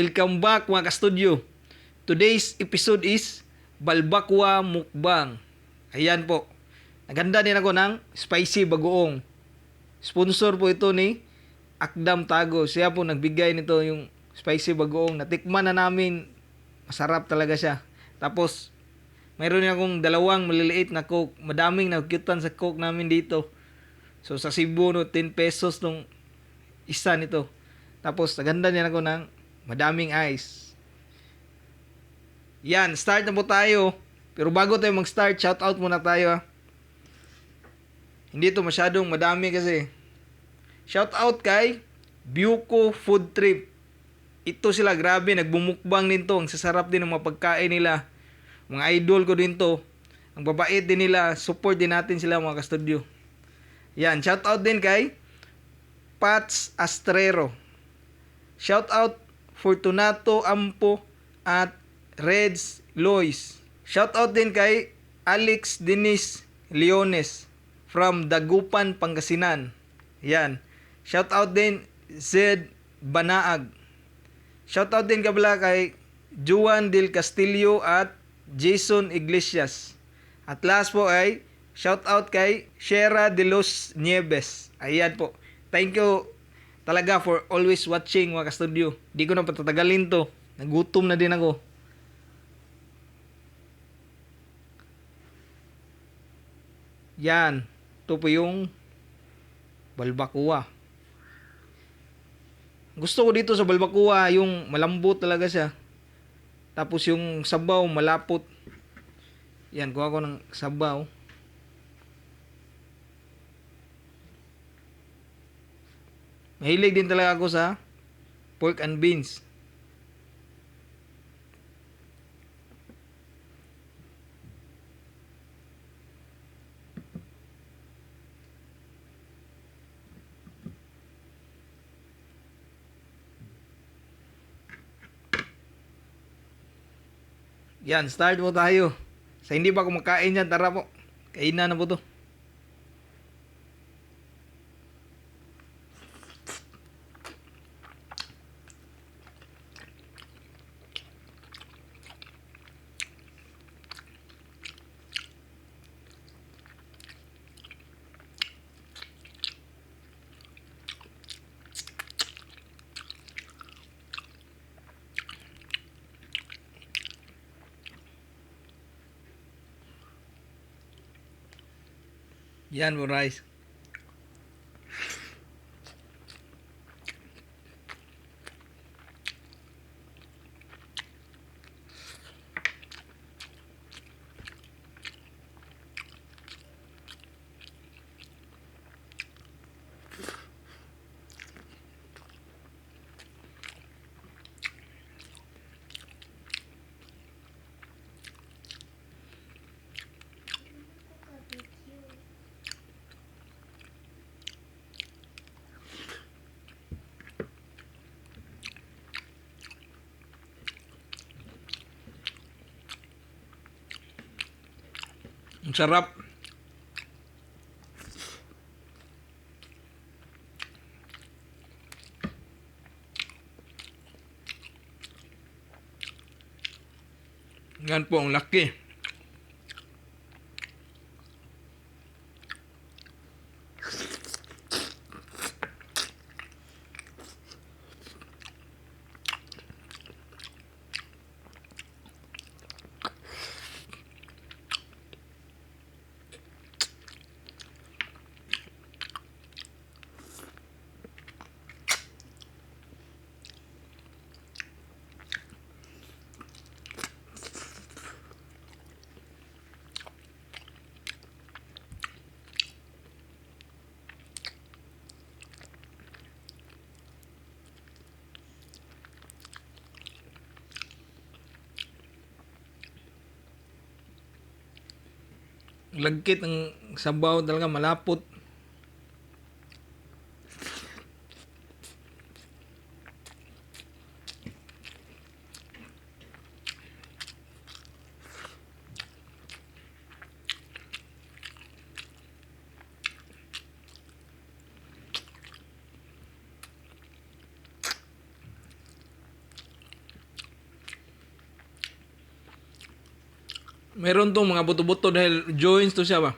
Welcome back mga ka-studio. Today's episode is Balbakwa Mukbang. Ayan po. Naganda din ako ng spicy bagoong. Sponsor po ito ni Akdam Tago. Siya po nagbigay nito yung spicy bagoong. Natikman na namin. Masarap talaga siya. Tapos, mayroon akong dalawang maliliit na coke. Madaming nakukyutan sa coke namin dito. So, sa Cebu, 10 pesos nung isa nito. Tapos, naganda din ako ng madaming ice. Yan, start na po tayo. Pero bago tayo mag-start, shout out muna tayo. Hindi to masyadong madami kasi. Shout out kay Buko Food Trip. Ito sila, grabe, nagbumukbang din to. Ang sasarap din ng mga pagkain nila. Mga idol ko din to. Ang babait din nila. Support din natin sila mga ka-studio. Yan, shout out din kay Pats Astrero. Shout out Fortunato Ampo at Reds Lois. Shout out din kay Alex Dennis Leones from Dagupan, Pangasinan. Yan. Shout out din Zed Banaag. Shout out din kabla kay Juan Del Castillo at Jason Iglesias. At last po ay shout out kay Shera de los Nieves. Ayan po. Thank you talaga for always watching mga ka-studio. Di ko na patatagalin to. Nagutom na din ako. Yan. Ito po yung balbakua. Gusto ko dito sa balbakua yung malambot talaga siya. Tapos yung sabaw malapot. Yan, kuha ko ng sabaw. Mahilig din talaga ako sa pork and beans. Yan, start mo tayo. Sa hindi pa kumakain yan, tara po. Kainan na po to. Yan po, rice. Ang sarap. Yan po ang laki. Lagkit ng sabaw talaga, malapot. Meron tong mga buto-buto dahil joints to siya ba?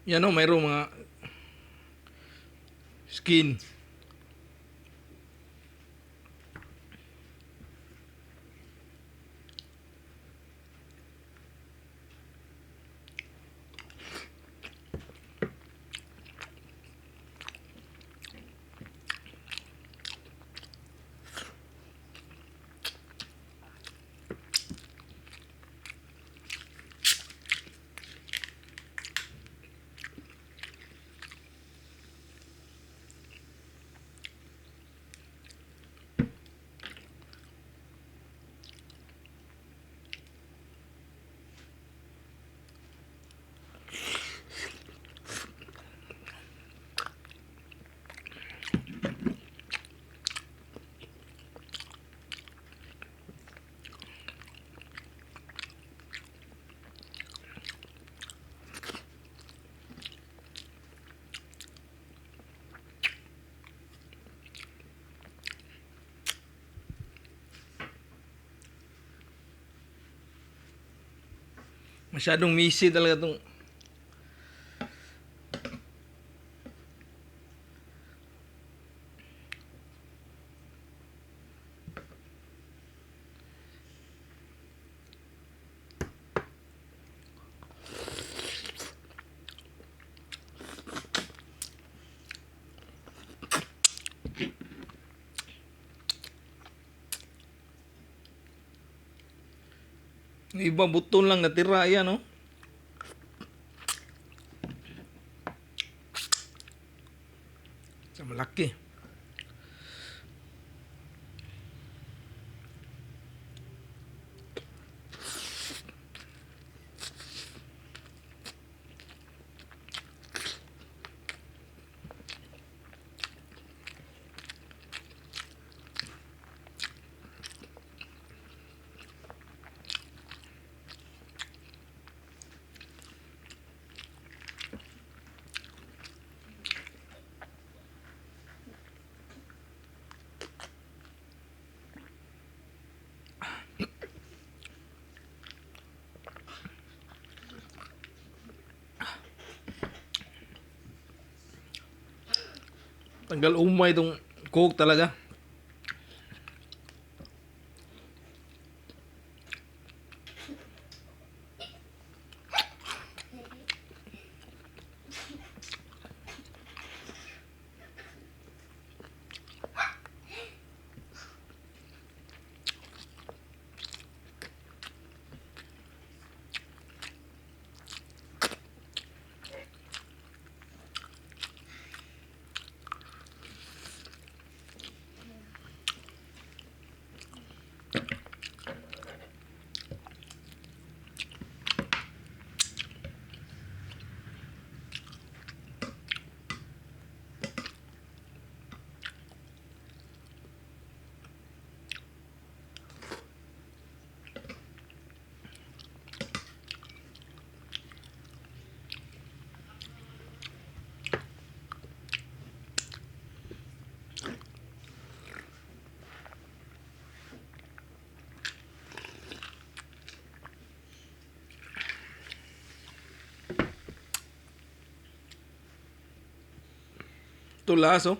Yan o, mayroong mga skin. Masyadong messy talaga tong iba buton lang natira yan, no? Sa malaki. Tanggal umay itong coke talaga. Tulas, oh.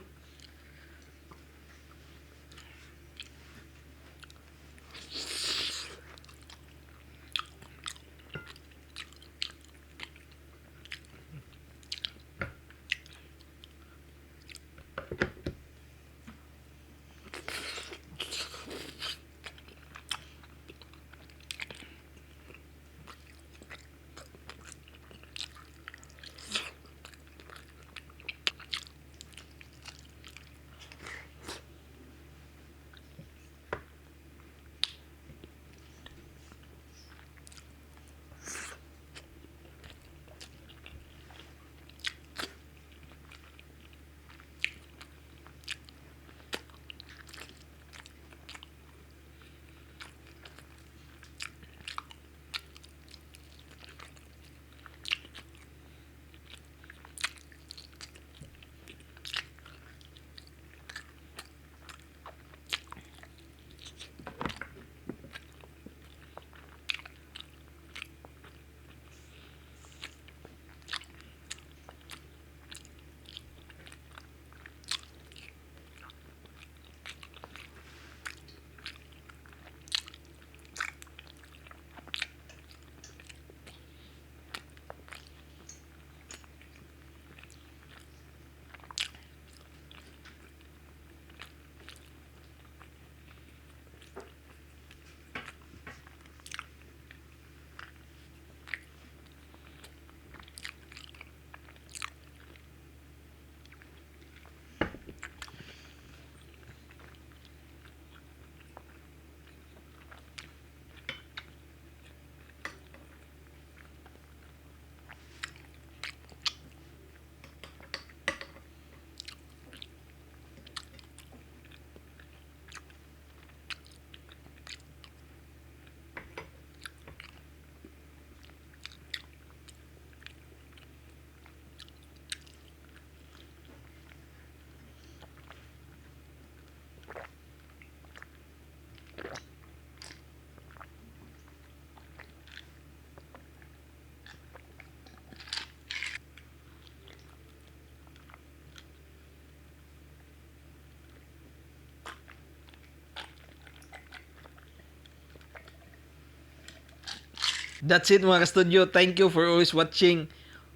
That's it mga ka-studio. Thank you for always watching.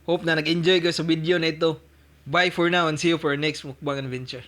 Hope na nag-enjoy kayo sa video na ito. Bye for now and see you for our next mukbang adventure.